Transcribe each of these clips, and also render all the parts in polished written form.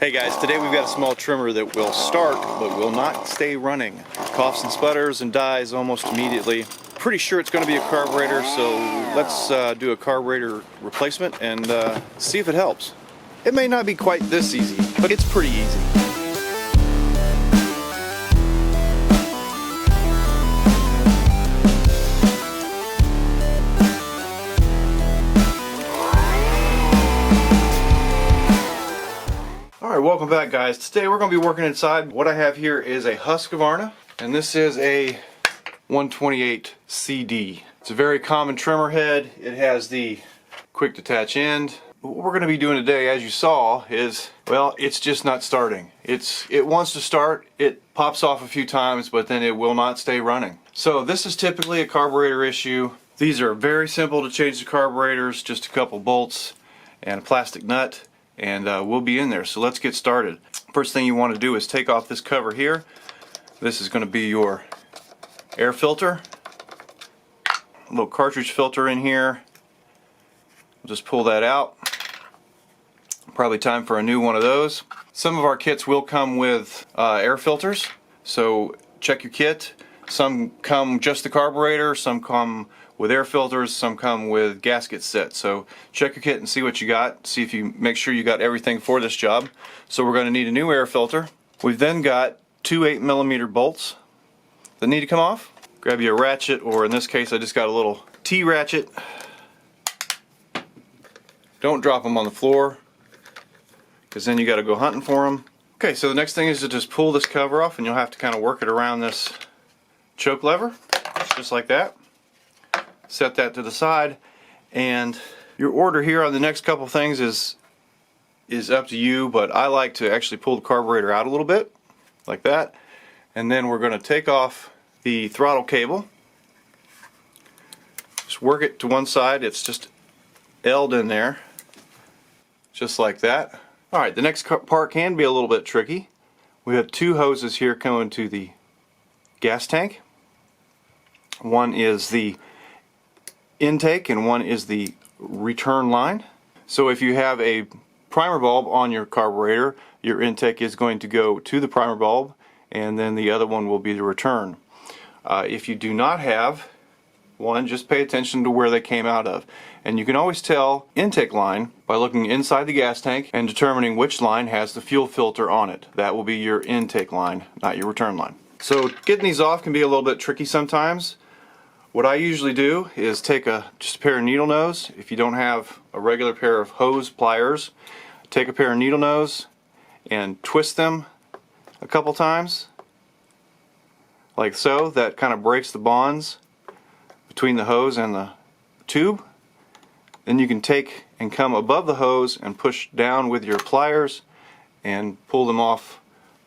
Hey guys, today we've got a small trimmer that will start but will not stay running. Coughs and sputters and dies almost immediately. Pretty sure it's going to be a carburetor, so let's do a carburetor replacement and see if it helps. It may not be quite this easy, but it's pretty easy. Alright, welcome back guys. Today we're going to be working inside. What I have here is a Husqvarna, and this is a 128 CD. It's a very common trimmer head. It has the quick detach end. What we're going to be doing today, as you saw, is, well, it's just not starting. It wants to start, it pops off a few times, but then it will not stay running. So this is typically a carburetor issue. These are very simple to change the carburetors, just a couple bolts and a plastic nut, and we'll be in there. So let's get started. First thing you want to do is take off this cover here. This is going to be your air filter. A little cartridge filter in here. We'll just pull that out. Probably time for a new one of those. Some of our kits will come with air filters, so check your kit. Some come just the carburetor, some come with air filters, some come with gasket set. So check your kit and see what you got. See if you make sure you got everything for this job. So we're going to need a new air filter. We've then got two 8mm bolts that need to come off. Grab you a ratchet, or in this case I just got a little T-ratchet. Don't drop them on the floor, because then you got to go hunting for them. Okay, so the next thing is to just pull this cover off, and you'll have to kind of work it around this choke lever, just like that. Set that to the side, and your order here on the next couple things is up to you, but I like to actually pull the carburetor out a little bit, like that, and then we're going to take off the throttle cable. Just work it to one side. It's just held in there, just like that. Alright, the next part can be a little bit tricky. We have two hoses here coming to the gas tank. One is the intake and one is the return line. So if you have a primer bulb on your carburetor, your intake is going to go to the primer bulb, and then the other one will be the return. If you do not have one, just pay attention to where they came out of. And you can always tell intake line by looking inside the gas tank and determining which line has the fuel filter on it. That will be your intake line, not your return line. So getting these off can be a little bit tricky sometimes. What I usually do is take just a pair of needle nose. If you don't have a regular pair of hose pliers, take a pair of needle nose and twist them a couple times, like so. That kind of breaks the bonds between the hose and the tube. Then you can take and come above the hose and push down with your pliers and pull them off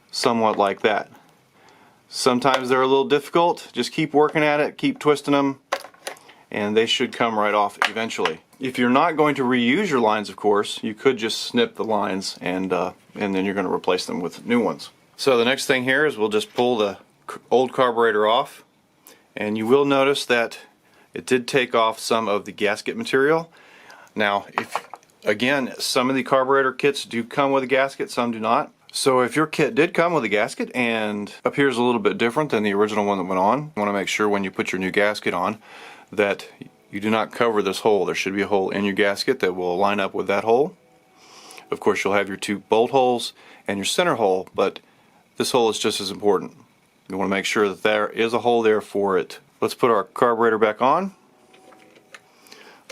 somewhat like that. Sometimes they're a little difficult. Just keep working at it, keep twisting them, and they should come right off eventually. If you're not going to reuse your lines, of course, you could just snip the lines and then you're going to replace them with new ones. So the next thing here is we'll just pull the old carburetor off, and you will notice that it did take off some of the gasket material. Now, again, some of the carburetor kits do come with a gasket, some do not. So if your kit did come with a gasket and appears a little bit different than the original one that went on, you want to make sure when you put your new gasket on that you do not cover this hole. There should be a hole in your gasket that will line up with that hole. Of course, you'll have your two bolt holes and your center hole, but this hole is just as important. You want to make sure that there is a hole there for it. Let's put our carburetor back on.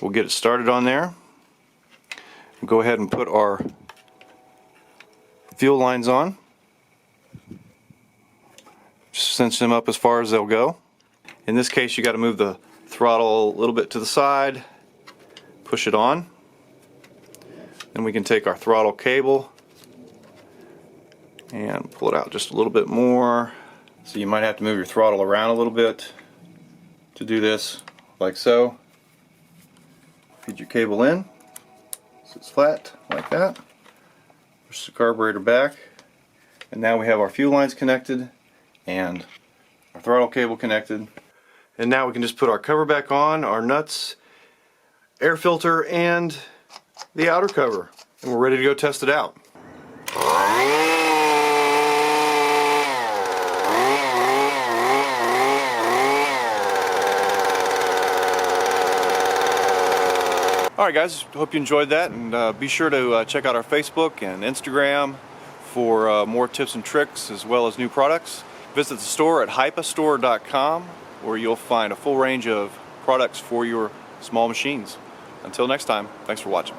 We'll get it started on there. We'll go ahead and put our fuel lines on. Just cinch them up as far as they'll go. In this case, you got to move the throttle a little bit to the side, push it on. Then we can take our throttle cable and pull it out just a little bit more. So you might have to move your throttle around a little bit to do this, like so. Feed your cable in so it's flat, like that. Push the carburetor back, and now we have our fuel lines connected and our throttle cable connected. And now we can just put our cover back on, our nuts, air filter, and the outer cover, and we're ready to go test it out. Alright guys, hope you enjoyed that, and be sure to check out our Facebook and Instagram for more tips and tricks as well as new products. Visit the store at hipastore.com, where you'll find a full range of products for your small machines. Until next time, thanks for watching.